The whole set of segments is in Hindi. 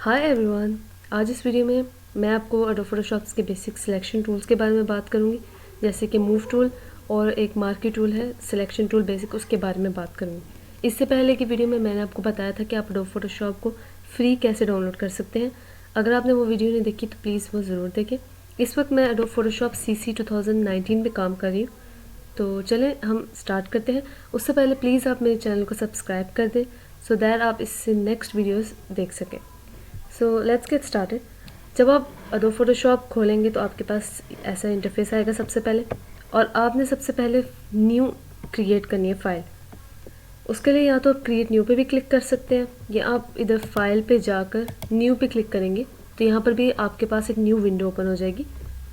Hi everyone. आज इस वीडियो में मैं आपको एडोब फोटोशॉप के बेसिक सिलेक्शन टूल्स के बारे में बात करूंगी, जैसे कि मूव टूल और एक मार्की टूल है सिलेक्शन टूल बेसिक, उसके बारे में बात करूंगी। इससे पहले की वीडियो में मैंने आपको बताया था कि आप एडोब फोटोशॉप को फ्री कैसे डाउनलोड कर सकते हैं। अगर आपने वो वीडियो नहीं देखी तो प्लीज़ वो ज़रूर देखें। इस वक्त मैं एडोब फोटोशॉप CC 2019 में काम कर रही हूँ। तो चलें हम स्टार्ट करते हैं। उससे पहले प्लीज़ आप मेरे चैनल को सब्सक्राइब कर दें सो दैट आप इससे नेक्स्ट वीडियोस देख सकें। So let's get started. जब आप एडोब फोटोशॉप खोलेंगे तो आपके पास ऐसा इंटरफेस आएगा सबसे पहले, और आपने सबसे पहले न्यू क्रिएट करनी है फाइल। उसके लिए या तो आप क्रिएट न्यू पे भी क्लिक कर सकते हैं, या आप इधर फाइल पे जाकर न्यू पे क्लिक करेंगे तो यहाँ पर भी आपके पास एक न्यू विंडो ओपन हो जाएगी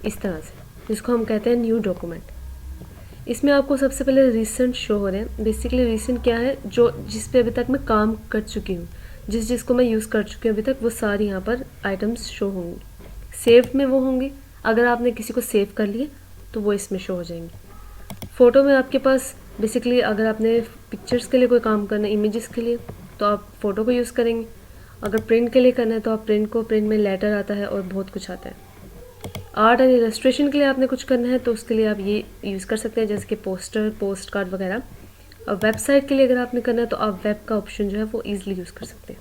इस तरह से, जिसको हम कहते हैं न्यू डॉक्यूमेंट। इसमें आपको सबसे पहले रिसेंट शो हो रहे हैं। बेसिकली रिसेंट क्या है, जो जिस पे अभी तक मैं काम कर चुकी हूँ, जिसको मैं यूज़ कर चुकी हूँ अभी तक, वो सारी यहाँ पर आइटम्स शो होंगी। सेव में वो होंगी, अगर आपने किसी को सेव कर लिए तो वो इसमें शो हो जाएंगी। फ़ोटो में आपके पास बेसिकली अगर आपने पिक्चर्स के लिए कोई काम करना है, इमेजेस के लिए, तो आप फ़ोटो को यूज़ करेंगे। अगर प्रिंट के लिए करना है तो आप प्रिंट में लेटर आता है और बहुत कुछ आता है। आर्ट एंड इलस्ट्रेशन के लिए आपने कुछ करना है तो उसके लिए आप ये यूज़ कर सकते हैं, जैसे कि पोस्टर, पोस्ट कार्ड वगैरह। और वेबसाइट के लिए अगर आपने करना है तो आप वेब का ऑप्शन जो है वो ईजिली यूज़ कर सकते हैं।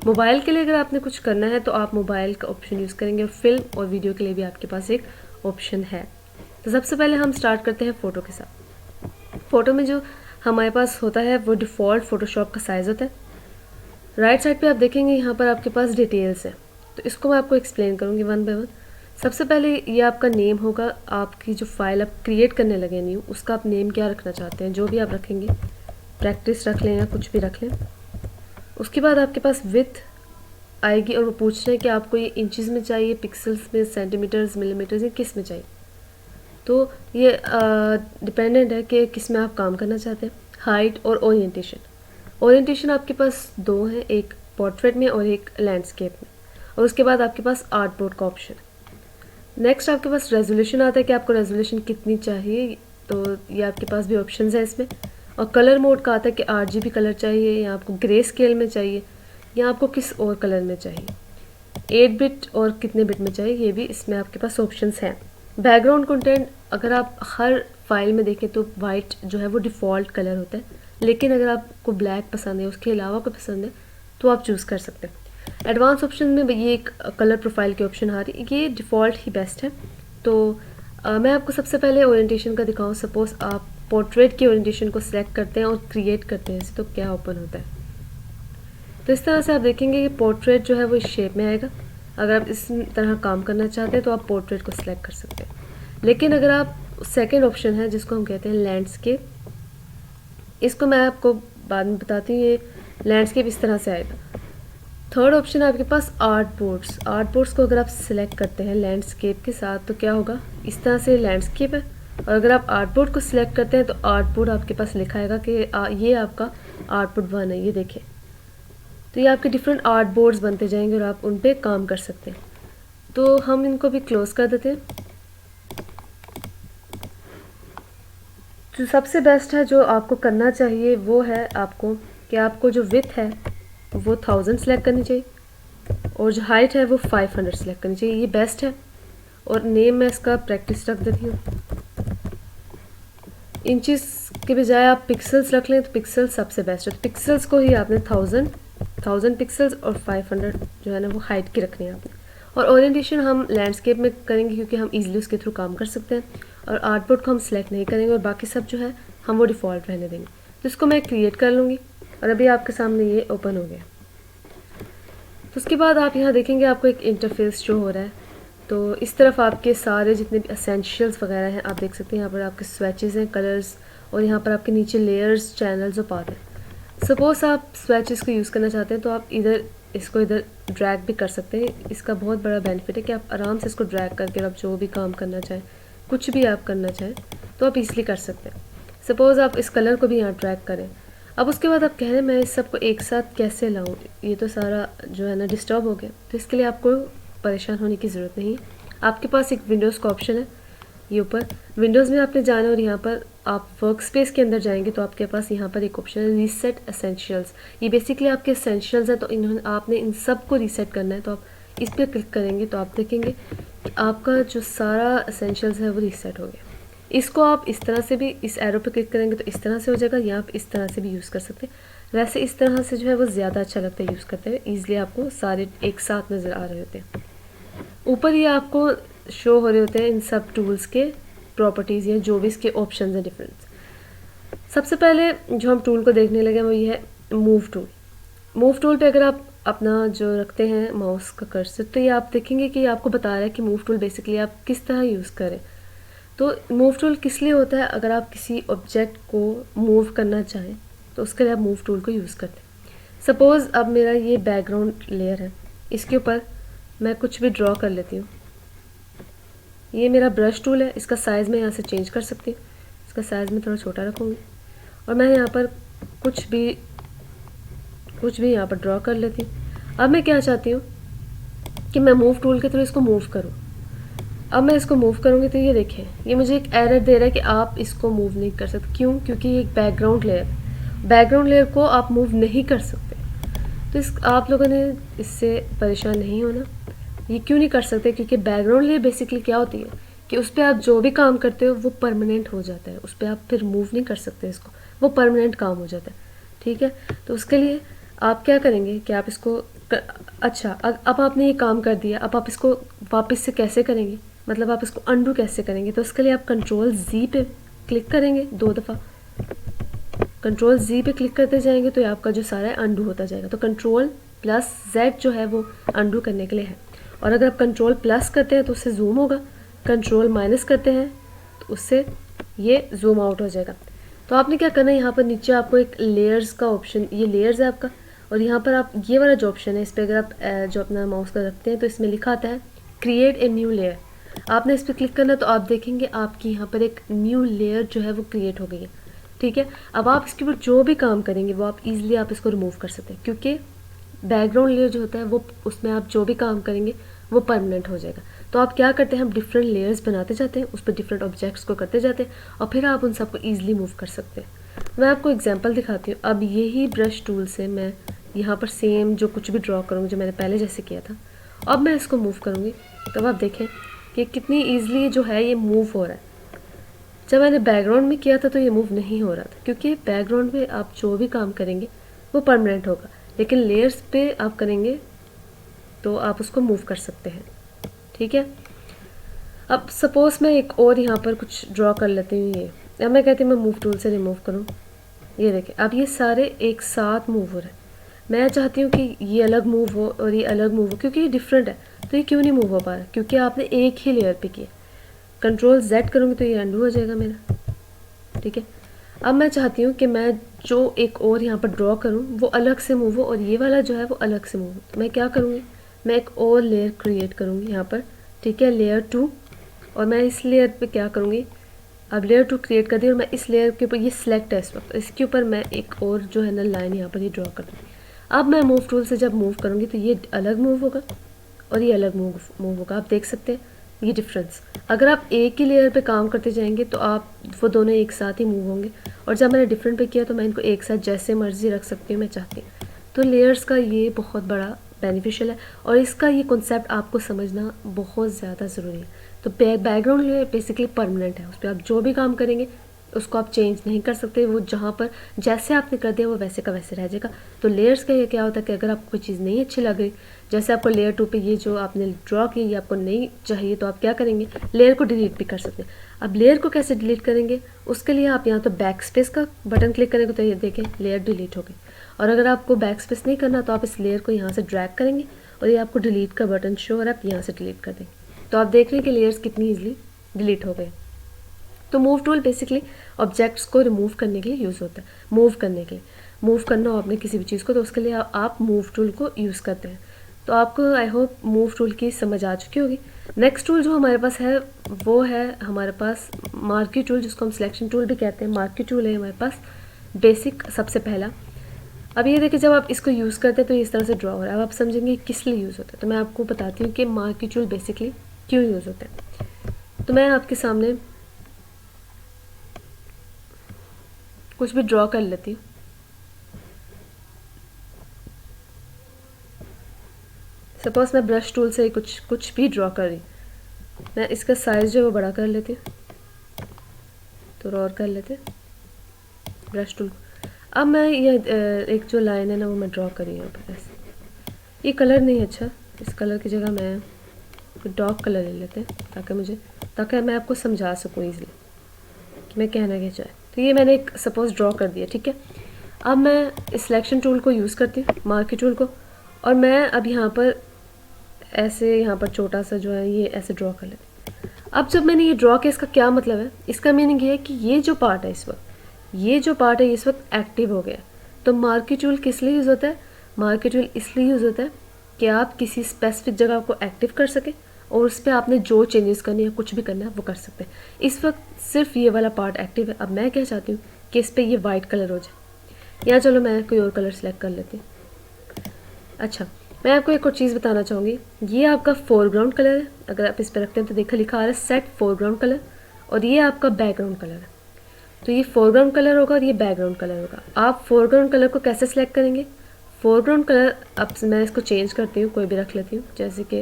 मोबाइल के लिए अगर आपने कुछ करना है तो आप मोबाइल का ऑप्शन यूज़ करेंगे, और फिल्म और वीडियो के लिए भी आपके पास एक ऑप्शन है। तो सबसे पहले हम स्टार्ट करते हैं फ़ोटो के साथ। फ़ोटो में जो हमारे पास होता है वो डिफ़ॉल्ट फ़ोटोशॉप का साइज़ होता है। राइट साइड पे आप देखेंगे यहाँ पर आपके पास डिटेल्स है, तो इसको मैं आपको एक्सप्लेन करूँगी वन बाय वन। सबसे पहले ये आपका नेम होगा। आपकी जो फाइल आप क्रिएट करने लगे न्यू, उसका आप नेम क्या रखना चाहते हैं, जो भी आप रखेंगे, प्रैक्टिस रख लें या कुछ भी रख लें। उसके बाद आपके पास विथ आएगी, और वो पूछ रहे हैं कि आपको ये इंचज़ में चाहिए, पिक्सल्स में, सेंटीमीटर्स, मिलीमीटर्स, या किस में चाहिए। तो ये डिपेंडेंट है कि किस में आप काम करना चाहते हैं। हाइट और ओरिएंटेशन। ओरिएंटेशन आपके पास दो हैं, एक पोर्ट्रेट में और एक लैंडस्केप में। और उसके बाद आपके पास आर्ट बोर्ड का ऑप्शन। नेक्स्ट आपके पास रेजोल्यूशन आता है कि आपको रेजोल्यूशन कितनी चाहिए, तो ये आपके पास भी ऑप्शंस है इसमें। और कलर मोड का आता है कि RGB कलर चाहिए, या आपको ग्रे स्केल में चाहिए, या आपको किस और कलर में चाहिए, 8 बिट और कितने बिट में चाहिए, ये भी इसमें आपके पास ऑप्शंस हैं। बैकग्राउंड कंटेंट, अगर आप हर फाइल में देखें तो वाइट जो है वो डिफ़ॉल्ट कलर होता है, लेकिन अगर आपको ब्लैक पसंद है, उसके अलावा कोई पसंद है, तो आप चूज़ कर सकते हैं। एडवांस ऑप्शन में ये एक कलर प्रोफाइल की ऑप्शन आ रही है, ये डिफ़ॉल्ट ही बेस्ट है। तो मैं आपको सबसे पहले ओरिएंटेशन का दिखाऊं। सपोज़ आप पोर्ट्रेट की ओरिएंटेशन को सिलेक्ट करते हैं और क्रिएट करते हैं, तो क्या ओपन होता है। तो इस तरह से आप देखेंगे कि पोर्ट्रेट जो है वो इस शेप में आएगा। अगर आप इस तरह काम करना चाहते हैं तो आप पोर्ट्रेट को सिलेक्ट कर सकते हैं। लेकिन अगर आप सेकेंड ऑप्शन है जिसको हम कहते हैं लैंडस्केप, इसको मैं आपको बाद में बताती हूँ। ये लैंडस्केप इस तरह से आएगा। थर्ड ऑप्शन है आपके पास आर्ट बोर्ड्स। आर्ट बोर्ड्स को अगर आप सिलेक्ट करते हैं लैंडस्केप के साथ तो क्या होगा, इस तरह से लैंडस्केप है। और अगर आप आर्ट बोर्ड को सिलेक्ट करते हैं तो आर्ट बोर्ड आपके पास लिखा आएगा कि ये आपका आर्ट बोर्ड 1 है, ये देखें। तो ये आपके डिफरेंट आर्ट बोर्ड्स बनते जाएंगे और आप उन पर काम कर सकते हैं। तो हम इनको भी क्लोज कर देते हैं। जो सबसे बेस्ट है जो आपको करना चाहिए वो है आपको कि आपको जो विथ है वो 1000 सेलेक्ट करनी चाहिए, और जो हाइट है वो 500 सेलेक्ट करनी चाहिए, ये बेस्ट है। और नेम मैं इसका प्रैक्टिस रख देती हूँ। इंचज़ के बजाय आप पिक्सल्स रख लें तो पिक्सल सबसे बेस्ट है। तो पिक्सल्स को ही आपने 1000 पिक्सल्स और 500 जो है ना वो हाइट की रखनी है आपने। और ओरिएंटेशन हम लैंडस्केप में करेंगे क्योंकि हम इजीली उसके थ्रू काम कर सकते हैं। और आर्टबोर्ड को हम सिलेक्ट नहीं करेंगे, और बाकी सब जो है हम वो डिफ़ॉल्ट रहने देंगे। तो इसको मैं क्रिएट कर लूँगी, और अभी आपके सामने ये ओपन हो गया। तो उसके बाद आप यहाँ देखेंगे आपको एक इंटरफेस शो हो रहा है। तो इस तरफ आपके सारे जितने भी एसेंशियल्स वगैरह हैं आप देख सकते हैं। यहाँ पर आपके स्वेचेस हैं, कलर्स, और यहाँ पर आपके नीचे लेयर्स, चैनल्स और पाथ हैं। सपोज़ आप स्वेचेस को यूज़ करना चाहते हैं तो आप इसको इधर ड्रैग भी कर सकते हैं। इसका बहुत बड़ा बेनिफिट है कि आप आराम से इसको ड्रैग करके आप जो भी काम करना चाहें, कुछ भी आप करना चाहें तो आप ईज़िली कर सकते हैं। सपोज़ आप इस कलर को भी यहाँ ड्रैग करें। अब उसके बाद आप कह रहे हैं मैं इस सबको एक साथ कैसे लाऊं, ये तो सारा जो है ना डिस्टर्ब हो गया। तो इसके लिए आपको परेशान होने की ज़रूरत नहीं है। आपके पास एक विंडोज़ का ऑप्शन है, ये ऊपर विंडोज़ में आपने जाना, और यहाँ पर आप वर्क स्पेस के अंदर जाएंगे तो आपके पास यहाँ पर एक ऑप्शन है रीसेट एसेंशियल्स। ये बेसिकली आपके एसेंशियल्स हैं, तो इन्होंने आपने इन सब को रीसेट करना है। तो आप इस पर क्लिक करेंगे तो आप देखेंगे कि आपका जो सारा एसेंशियल्स है वो रीसेट हो गया। इसको आप इस तरह से भी, इस एरो पे क्लिक करेंगे तो इस तरह से हो जाएगा, या आप इस तरह से भी यूज़ कर सकते हैं। वैसे इस तरह से जो है वो ज़्यादा अच्छा लगता है यूज़ करते हुए, ईजिली आपको सारे एक साथ नज़र आ रहे होते हैं। ऊपर ये आपको शो हो रहे होते हैं इन सब टूल्स के प्रॉपर्टीज़ या जो भी इसके ऑप्शन हैं डिफरेंट। सबसे पहले जो हम टूल को देखने लगे वो ये है मूव टूल। मूव टूल पे अगर आप अपना जो रखते हैं माउस का कर्सर, तो ये आप देखेंगे कि आपको बता रहा है कि मूव टूल बेसिकली आप किस तरह यूज़ करें। तो मूव टूल किस लिए होता है, अगर आप किसी ऑब्जेक्ट को मूव करना चाहें तो उसके लिए आप मूव टूल को यूज़ करते हैं। सपोज़ अब मेरा ये बैकग्राउंड लेयर है, इसके ऊपर मैं कुछ भी ड्रॉ कर लेती हूँ। ये मेरा ब्रश टूल है, इसका साइज़ मैं यहाँ से चेंज कर सकती हूँ। इसका साइज़ मैं थोड़ा छोटा रखूँगी और मैं यहाँ पर कुछ भी यहाँ पर ड्रॉ कर लेती हूँ। अब मैं क्या चाहती हूँ कि मैं मूव टूल के थ्रू इसको मूव करूँ। अब मैं इसको मूव करूँगी तो ये देखें, ये मुझे एक एरर दे रहा है कि आप इसको मूव नहीं कर सकते। क्यों? क्योंकि ये एक बैकग्राउंड लेयर को आप मूव नहीं कर सकते। तो आप लोगों ने इससे परेशान नहीं होना। ये क्यों नहीं कर सकते? क्योंकि बैकग्राउंड लेयर बेसिकली क्या होती है कि उस पर आप जो भी काम करते हो वो परमानेंट हो जाता है, उस पर आप फिर मूव नहीं कर सकते इसको, वो परमानेंट काम हो जाता है। ठीक है, तो उसके लिए आप क्या करेंगे कि आप इसको अच्छा, अब आपने ये काम कर दिया, अब आप इसको वापस से कैसे करेंगे, मतलब आप इसको अंडू कैसे करेंगे? तो उसके लिए आप कंट्रोल जी पे क्लिक करेंगे 2 दफ़ा। कंट्रोल जी पे क्लिक करते जाएंगे तो आपका जो सारा है अंडू होता जाएगा। तो कंट्रोल प्लस जेड जो है वो अंडू करने के लिए है, और अगर आप कंट्रोल प्लस करते हैं तो उससे जूम होगा, कंट्रोल माइनस करते हैं तो उससे ये जूम आउट हो जाएगा। तो आपने क्या करना है, यहाँ पर नीचे आपको एक लेयर्स का ऑप्शन, ये लेयर्स है आपका, और यहाँ पर आप ये वाला जो ऑप्शन है इस पर अगर आप जो अपना माउस का रखते हैं तो इसमें लिखा आता है क्रिएट ए न्यू लेयर। आपने इस पर क्लिक करना तो आप देखेंगे आपकी यहाँ पर एक न्यू लेयर जो है वो क्रिएट हो गई है। ठीक है, अब आप इसके ऊपर जो भी काम करेंगे वो आप इजीली आप इसको रिमूव कर सकते हैं, क्योंकि बैकग्राउंड लेयर जो होता है वो उसमें आप जो भी काम करेंगे वो परमानेंट हो जाएगा। तो आप क्या करते हैं, हम डिफरेंट लेयर्स बनाते जाते हैं, उस पर डिफरेंट ऑब्जेक्ट्स को करते जाते हैं और फिर आप उन सबको ईजिली मूव कर सकते हैं। मैं आपको एग्जांपल दिखाती हूँ। अब यही ब्रश टूल से मैं यहाँ पर सेम जो कुछ भी ड्रॉ करूँगी जो मैंने पहले जैसे किया था, अब मैं इसको मूव करूँगी तब आप देखें कि कितनी ईजिली जो है ये मूव हो रहा है। जब मैंने बैकग्राउंड में किया था तो ये मूव नहीं हो रहा था, क्योंकि बैकग्राउंड में आप जो भी काम करेंगे वो परमानेंट होगा, लेकिन लेयर्स पे आप करेंगे तो आप उसको मूव कर सकते हैं। ठीक है, अब सपोज़ मैं एक और यहाँ पर कुछ ड्रॉ कर लेती हूँ। ये अब मैं कहती हूँ मैं मूव टूल से रिमूव करूँ, ये देखें अब ये सारे एक साथ मूव हो रहे हैं। मैं चाहती हूँ कि ये अलग मूव हो और ये अलग मूव हो, क्योंकि ये डिफरेंट है। तो ये क्यों नहीं मूव हो पा रहा? क्योंकि आपने एक ही लेयर पे किया। कंट्रोल जेड करूँगी तो ये अंडू हो जाएगा मेरा। ठीक है, अब मैं चाहती हूँ कि मैं जो एक और यहाँ पर ड्रॉ करूँ वो अलग से मूव हो और ये वाला जो है वो अलग से मूव हो। तो मैं क्या करूँगी, मैं एक और लेयर क्रिएट करूँगी यहाँ पर। ठीक है, लेयर 2, और मैं इस लेयर पे क्या करूँगी, अब लेयर 2 क्रिएट कर दी और मैं इस लेयर के ऊपर, ये सिलेक्ट है इस वक्त, इसके ऊपर मैं एक और जो है ना लाइन यहाँ पर ये ड्रॉ कर दूँगी। अब मैं मूव टूल से जब मूव करूँगी तो ये अलग मूव होगा और ये अलग मूव होगा। आप देख सकते हैं ये डिफरेंस। अगर आप एक ही लेयर पे काम करते जाएंगे तो आप वो दोनों एक साथ ही मूव होंगे, और जब मैंने डिफरेंट पे किया तो मैं इनको एक साथ जैसे मर्जी रख सकती हूँ मैं चाहती हूँ। तो लेयर्स का ये बहुत बड़ा बेनिफिशियल है, और इसका ये कॉन्सेप्ट आपको समझना बहुत ज़्यादा ज़रूरी है। तो बैकग्राउंड लेयर बेसिकली परमानेंट है, उस पर आप जो भी काम करेंगे उसको आप चेंज नहीं कर सकते, वो जहाँ पर जैसे आपने कर दिया वो वैसे का वैसे रह जाएगा। तो लेयर्स का ये क्या होता है कि अगर आपको कोई चीज़ नहीं अच्छी लग रही, जैसे आपको लेयर 2 पे ये जो आपने ड्रॉ की ये आपको नहीं चाहिए, तो आप क्या करेंगे, लेयर को डिलीट भी कर सकते हैं। अब लेयर को कैसे डिलीट करेंगे, उसके लिए आप यहाँ तो बैक स्पेस का बटन क्लिक करेंगे तो ये देखें लेयर डिलीट हो गई। और अगर आपको बैक स्पेस नहीं करना तो आप इस लेयर को यहाँ से ड्रैग करेंगे और ये आपको डिलीट का बटन शो और आप यहाँ से डिलीट कर देंगे। तो आप देख रहे हैं कि लेयर्स कितनी ईजिली डिलीट हो गए। तो मूव टूल बेसिकली ऑब्जेक्ट्स को रिमूव करने के लिए यूज़ होता है। मूव करने के लिए, मूव करना हो आपने किसी भी चीज़ को तो उसके लिए आप मूव टूल को यूज़ करते हैं। तो आपको आई होप मूव टूल की समझ आ चुकी होगी। नेक्स्ट टूल जो हमारे पास है वो है हमारे पास मार्की टूल, जिसको हम सिलेक्शन टूल भी कहते हैं। मार्की टूल है हमारे पास बेसिक सबसे पहला। अब ये देखिए जब आप इसको यूज़ करते हैं तो इस तरह से ड्रॉ हो रहा है। अब आप समझेंगे किस लिए यूज़ होता है, तो मैं आपको बताती हूँ कि मार्की टूल बेसिकली क्यों यूज़ होता है। तो मैं आपके सामने कुछ भी ड्रॉ कर लेती हूँ। सपोज मैं ब्रश टूल से कुछ भी ड्रॉ कर रही, मैं इसका साइज़ जो है वो बड़ा कर लेती हूँ, थोड़ा और कर लेते हैं ब्रश टूल। अब मैं ये एक जो लाइन है ना वो मैं ड्रॉ कर रही हूँ यहाँ पर ऐसे। ये कलर नहीं अच्छा, इस कलर की जगह मैं डार्क कलर ले लेते हैं ताकि मैं आपको समझा सकूँ ईज़िली कि मैं कहना क्या चाहे। तो ये मैंने एक सपोज़ ड्रॉ कर दिया, ठीक है। अब मैं इस सिलेक्शन टूल को यूज़ करती हूँ, मार्की टूल को, और मैं अब यहाँ पर ऐसे यहाँ पर छोटा सा जो है ये ऐसे ड्रॉ कर लेती हूँ। अब जब मैंने ये ड्रॉ किया, इसका क्या मतलब है? इसका मीनिंग ये है कि ये जो पार्ट है इस वक्त एक्टिव हो गया। तो मार्की टूल किस लिए यूज़ होता है? मार्की टूल इसलिए यूज़ होता है कि आप किसी स्पेसिफिक जगह को एक्टिव कर सकें और उस पर आपने जो चेंजेस करने या कुछ भी करना है वो कर सकते हैं। इस वक्त सिर्फ ये वाला पार्ट एक्टिव है। अब मैं क्या चाहती हूँ कि इस पर ये वाइट कलर हो जाए, या चलो मैं कोई और कलर सेलेक्ट कर लेती हूँ। अच्छा, मैं आपको एक और चीज़ बताना चाहूँगी। ये आपका फोरग्राउंड कलर है, अगर आप इस पर रखते हैं तो देखा लिखा आ रहा है सेट फोरग्राउंड कलर, और ये आपका बैकग्राउंड कलर है। तो ये फोरग्राउंड कलर होगा और ये बैकग्राउंड कलर होगा। आप फोरग्राउंड कलर को कैसे सिलेक्ट करेंगे? फोरग्राउंड कलर, अब मैं इसको चेंज करती हूँ, कोई भी रख लेती हूँ, जैसे कि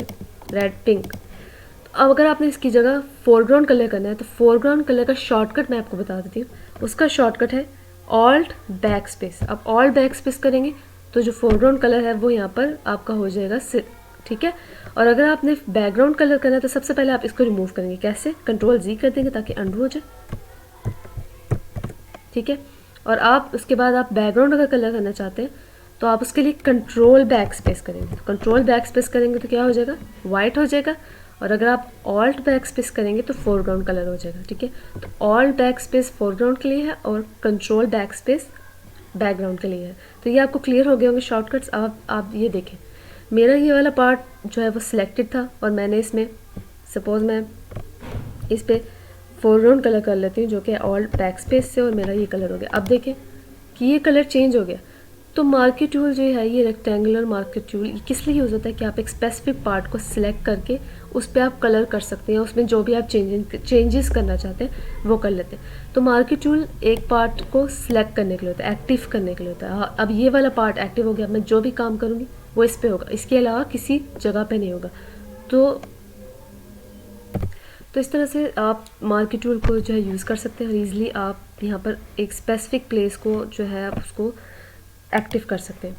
रेड पिंक। तो अब अगर आपने इसकी जगह फोरग्राउंड कलर करना है तो फोरग्राउंड कलर का शॉर्टकट मैं आपको बता देती हूँ। उसका शॉर्टकट है ऑल्ट बैक स्पेस। अब ऑल्ट बैक स्पेस करेंगे तो जो फोरग्राउंड कलर है वो यहाँ पर आपका हो जाएगा, ठीक है। और अगर आपने बैकग्राउंड कलर करना है तो सबसे पहले आप इसको रिमूव करेंगे। कैसे? Ctrl+Z कर देंगे ताकि अंडू हो जाए, ठीक है। और आप उसके बाद आप बैकग्राउंड अगर कलर करना चाहते हैं तो आप उसके लिए कंट्रोल बैक स्पेस करेंगे। कंट्रोल बैक स्पेस करेंगे तो क्या हो जाएगा? वाइट हो जाएगा। और अगर आप ऑल्ट बैक स्पेस करेंगे तो फोरग्राउंड कलर हो जाएगा, ठीक है। तो ऑल्ट बैक स्पेस फोरग्राउंड के लिए है और कंट्रोल बैक स्पेस बैकग्राउंड के लिए है। तो ये आपको क्लियर हो गए होंगे शॉर्टकट्स। आप ये देखें, मेरा ये वाला पार्ट जो है वो सिलेक्टेड था और मैंने इसमें सपोज मैं इस पर फोरग्राउंड कलर कर लेती हूँ जो कि ऑल्ट बैक स्पेस से, और मेरा ये कलर हो गया। अब देखें कि ये कलर चेंज हो गया। तो मार्की टूल जो है, ये रेक्टेंगुलर मार्की टूल, ये किस लिए यूज़ होता है कि आप एक स्पेसिफिक पार्ट को सिलेक्ट करके उस पर आप कलर कर सकते हैं, उसमें जो भी आप चेंजेस करना चाहते हैं वो कर लेते हैं। तो मार्की टूल एक पार्ट को सिलेक्ट करने के लिए होता है, एक्टिव करने के लिए होता है। अब ये वाला पार्ट एक्टिव हो गया, मैं जो भी काम करूँगी वो इस पर होगा, इसके अलावा किसी जगह पर नहीं होगा। तो इस तरह से आप मार्की टूल को जो है यूज़ कर सकते हैं और ईज़िली आप यहाँ पर एक स्पेसिफिक प्लेस को जो है आप उसको एक्टिव कर सकते हैं।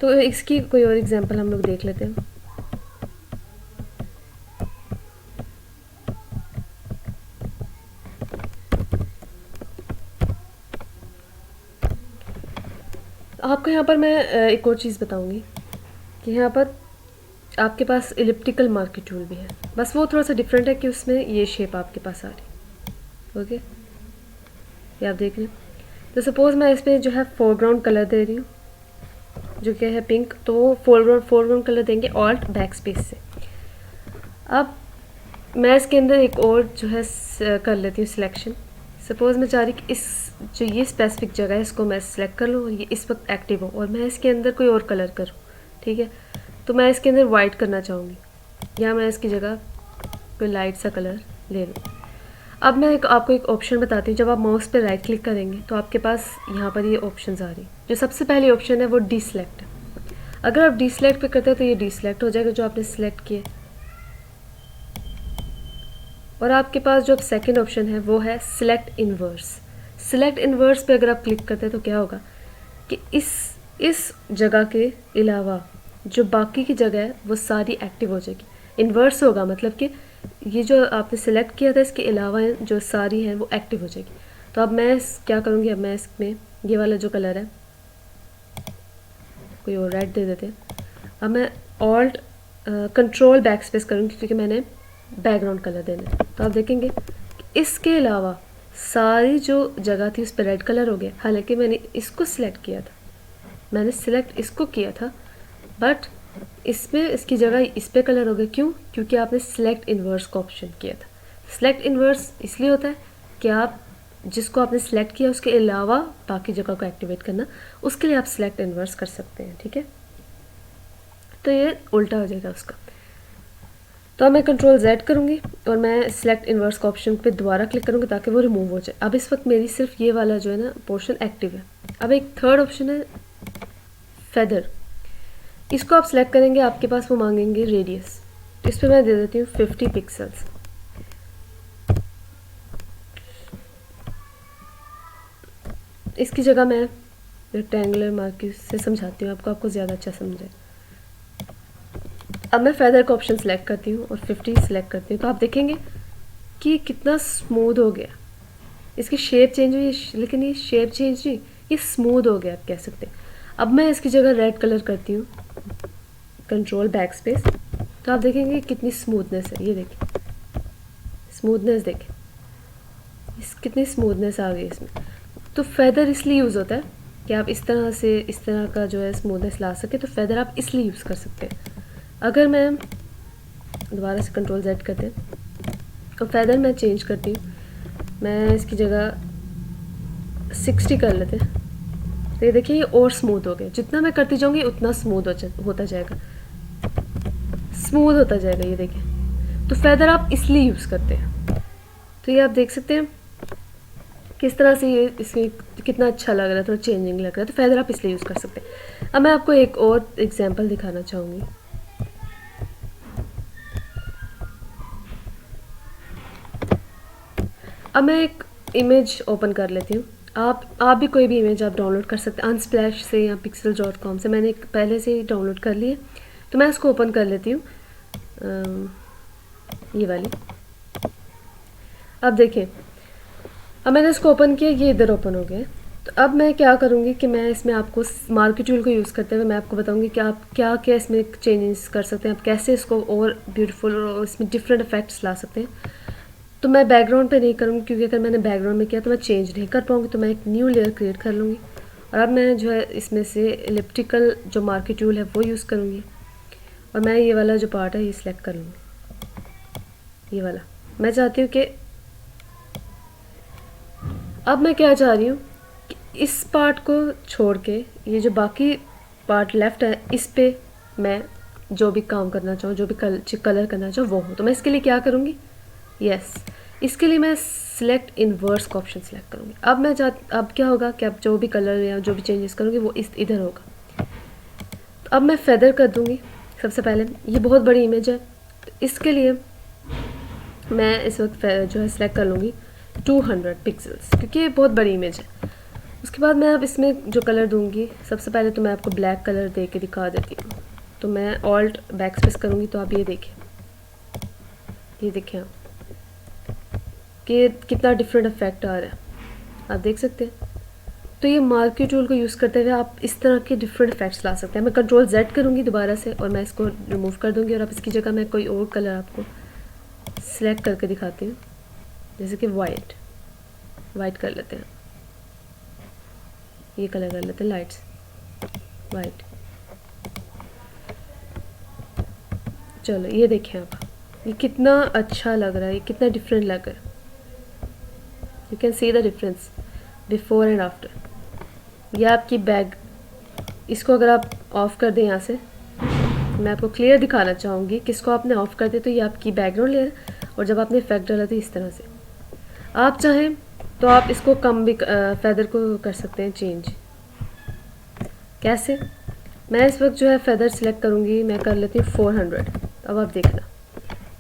तो इसकी कोई और एग्जांपल हम लोग देख लेते हैं। आपको यहाँ पर मैं एक और चीज़ बताऊँगी कि यहाँ पर आपके पास इलिप्टिकल मार्की टूल भी है, बस वो थोड़ा सा डिफरेंट है कि उसमें ये शेप आपके पास आ रही। ओके, ये आप देख लें। तो सपोज़ मैं इस पर जो है फोरग्राउंड कलर दे रही हूँ जो कि है पिंक, तो वो फोरग्राउंड कलर देंगे ऑल्ट बैक स्पेस से। अब मैं इसके अंदर एक और जो है कर लेती हूँ सिलेक्शन। सपोज़ मैं चाह रही कि इस जो ये स्पेसिफिक जगह है इसको मैं सिलेक्ट कर लूँ और ये इस वक्त एक्टिव हो और मैं इसके अंदर कोई और कलर करूँ, ठीक है। तो मैं इसके अंदर वाइट करना चाहूँगी या मैं इसकी जगह कोई लाइट सा कलर ले लूँ। अब मैं आपको एक ऑप्शन बताती हूँ। जब आप माउस पे राइट क्लिक करेंगे तो आपके पास यहाँ पर ये ऑप्शंस आ रही। जो सबसे पहली ऑप्शन है वो डीसेलेक्ट है। अगर आप डीसेलेक्ट पे करते हैं तो ये डीसेलेक्ट हो जाएगा जो आपने सिलेक्ट किए। और आपके पास जो अब सेकेंड ऑप्शन है वो है सिलेक्ट इनवर्स। सिलेक्ट इनवर्स पे अगर आप क्लिक करते हैं तो क्या होगा कि इस जगह के अलावा जो बाकी की जगह है वो सारी एक्टिव हो जाएगी। इन्वर्स होगा मतलब कि ये जो आपने सेलेक्ट किया था इसके अलावा जो सारी हैं वो एक्टिव हो जाएगी। तो अब मैं क्या करूँगी, अब मैं इसमें ये वाला जो कलर है कोई और रेड दे देते हैं। अब मैं ऑल्ट कंट्रोल बैक स्पेस करूँगी क्योंकि मैंने बैकग्राउंड कलर देना है। तो आप देखेंगे कि इसके अलावा सारी जो जगह थी उस पर रेड कलर हो गया। हालांकि मैंने इसको सिलेक्ट किया था, मैंने सिलेक्ट इसको किया था, बट इसमें इसकी जगह इस पे कलर हो गया। क्यों? क्योंकि आपने सिलेक्ट इन्वर्स का ऑप्शन किया था। सिलेक्ट इन्वर्स इसलिए होता है कि आप जिसको आपने सिलेक्ट किया उसके अलावा बाकी जगह को एक्टिवेट करना, उसके लिए आप सिलेक्ट इन्वर्स कर सकते हैं, ठीक है। तो ये उल्टा हो जाएगा उसका। तो अब मैं कंट्रोल Z करूँगी और मैं सिलेक्ट इन्वर्स का ऑप्शन पे दोबारा क्लिक करूँगी ताकि वो रिमूव हो जाए। अब इस वक्त मेरी सिर्फ ये वाला जो है ना पोर्शन एक्टिव है। अब एक थर्ड ऑप्शन है फेदर, इसको आप सिलेक्ट करेंगे, आपके पास वो मांगेंगे रेडियस, तो इस पर मैं दे देती हूँ 50 पिक्सल्स। इसकी जगह मैं रेक्टेंगुलर मार्किंग से समझाती हूँ आपको ज़्यादा अच्छा समझे। अब मैं फेदर का ऑप्शन सेलेक्ट करती हूँ और 50 सेलेक्ट करती हूँ, तो आप देखेंगे कि कितना स्मूथ हो गया। इसकी शेप चेंज हुई, लेकिन ये शेप चेंज नहीं, ये स्मूथ हो गया आप कह सकते हैं। अब मैं इसकी जगह रेड कलर करती हूँ, कंट्रोल बैक स्पेस, तो आप देखेंगे कितनी स्मूथनेस है। ये देखिए स्मूथनेस, देखें इस कितनी स्मूथनेस आ गई इसमें। तो फेदर इसलिए यूज़ होता है कि आप इस तरह से इस तरह का जो है स्मूथनेस ला सके, तो फेदर आप इसलिए यूज़ कर सकते हैं। अगर मैं दोबारा से कंट्रोल Z करते हैं और फेदर मैं चेंज करती हूँ, मैं इसकी जगह 60 कर लेते हैं, तो ये देखिए ये और स्मूथ हो गया। जितना मैं करती जाऊँगी उतना स्मूथ होता जाएगा, स्मूथ होता जाएगा। ये देखिए, तो फेदर आप इसलिए यूज़ करते हैं। तो ये आप देख सकते हैं किस तरह से ये इसमें कितना अच्छा लग रहा है, थोड़ा चेंजिंग लग रहा है, तो फेदर आप इसलिए यूज़ कर सकते हैं। अब मैं आपको एक और एग्जांपल दिखाना चाहूँगी। अब मैं एक इमेज ओपन कर लेती हूँ। आप भी कोई भी इमेज आप डाउनलोड कर सकते हैं अनस्प्लैश से या pixel.com से। मैंने एक पहले से ही डाउनलोड कर ली है, तो मैं इसको ओपन कर लेती हूँ, ये वाली। अब देखें, अब मैंने इसको ओपन किया, ये इधर ओपन हो गया। तो अब मैं क्या करूँगी कि मैं इसमें आपको मार्की टूल को यूज़ करते हुए मैं आपको बताऊँगी कि आप क्या क्या इसमें चेंजेस कर सकते हैं, आप कैसे इसको और ब्यूटीफुल और इसमें डिफरेंट इफेक्ट्स ला सकते हैं। तो मैं बैकग्राउंड पे नहीं करूँगी, क्योंकि अगर मैंने बैकग्राउंड में किया तो मैं चेंज नहीं कर पाऊँगी, तो मैं एक न्यू लेयर क्रिएट कर लूँगी। और अब मैं जो है इसमें से एलिप्टिकल जो मार्की टूल है वो यूज़ करूँगी, और मैं ये वाला जो पार्ट है ये सिलेक्ट कर लूँगी, ये वाला। मैं चाहती हूँ कि अब मैं क्या चाह रही हूँ कि इस पार्ट को छोड़ के ये जो बाकी पार्ट लेफ्ट है, इस पे मैं जो भी काम करना चाहूँ, जो भी कलर करना चाहूँ वो हो। तो मैं इसके लिए क्या करूँगी, यस, इसके लिए मैं सिलेक्ट इन्वर्स का ऑप्शन सेलेक्ट करूँगी। अब क्या होगा कि अब जो भी कलर या जो भी चेंजेस करूँगी वो इधर होगा। तो अब मैं फेदर कर दूँगी। सबसे पहले ये बहुत बड़ी इमेज है, तो इसके लिए मैं इस वक्त जो है सिलेक्ट कर लूँगी 200 पिक्सल्स, क्योंकि ये बहुत बड़ी इमेज है। उसके बाद मैं अब इसमें जो कलर दूँगी, सबसे पहले तो मैं आपको ब्लैक कलर दे के दिखा देती हूँ। तो मैं ऑल्ट बैक स्पेस करूँगी, तो आप ये देखें, ये देखें आप कि कितना डिफरेंट इफेक्ट आ रहा है, आप देख सकते हैं। तो ये मार्की टूल को यूज़ करते हुए आप इस तरह के डिफरेंट इफेक्ट्स ला सकते हैं। मैं कंट्रोल Z करूँगी दोबारा से और मैं इसको रिमूव कर दूँगी, और अब इसकी जगह मैं कोई और कलर आपको सिलेक्ट करके दिखाती हूँ, जैसे कि वाइट कर लेते हैं, ये कलर कर लेते हैं लाइट्स वाइट। चलो ये देखें आप, ये कितना अच्छा लग रहा है, ये कितना डिफरेंट लग रहा है। You can see the difference before and after. यह आपकी इसको अगर आप ऑफ़ कर दें यहाँ से, मैं आपको क्लियर दिखाना चाहूँगी कि इसको आपने ऑफ़ कर दिया तो ये आपकी बैकग्राउंड लेयर, और जब आपने इफेक्ट डाला तो इस तरह से। आप चाहें तो आप इसको कम भी फेदर को कर सकते हैं चेंज। कैसे, मैं इस वक्त जो है फेदर सिलेक्ट करूँगी, मैं कर लेती हूँ 400। अब आप देखना,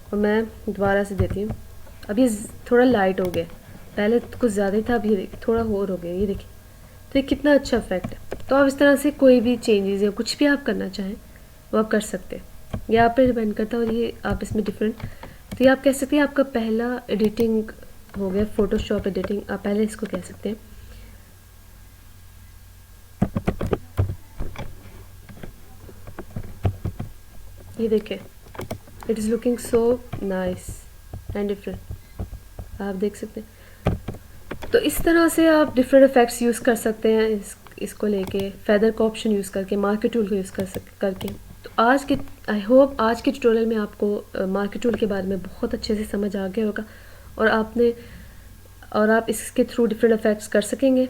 और मैं दोबारा से देती हूँ। अब ये थोड़ा लाइट हो गया, पहले तो कुछ ज़्यादा ही था, अब ये देखिए थोड़ा और हो गया, ये देखिए। तो ये कितना अच्छा इफेक्ट है। तो आप इस तरह से कोई भी चेंजेस या कुछ भी आप करना चाहें वो आप कर सकते हैं, ये आप पे डिपेंड करता है। और ये आप इसमें डिफरेंट, तो ये आप कह सकते हैं आपका पहला एडिटिंग हो गया, फोटोशॉप एडिटिंग, आप पहले इसको कह सकते हैं। ये देखें, it is looking so nice and different, आप देख सकते हैं। तो इस तरह से आप डिफरेंट इफेक्ट्स यूज़ कर सकते हैं इसको लेके, फेदर का ऑप्शन यूज़ करके, मार्की टूल को यूज़ करके। तो आई होप आज के ट्यूटोरियल में आपको मार्की टूल के बारे में बहुत अच्छे से समझ आ गया होगा, और आप इसके थ्रू डिफरेंट इफेक्ट्स कर सकेंगे।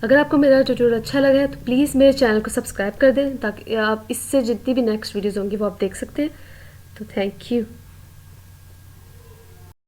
अगर आपको मेरा ट्यूटोरियल अच्छा लगा है तो प्लीज़ मेरे चैनल को सब्सक्राइब कर दें ताकि आप इससे जितनी भी नेक्स्ट वीडियोज़ होंगी वो आप देख सकते हैं। तो थैंक यू।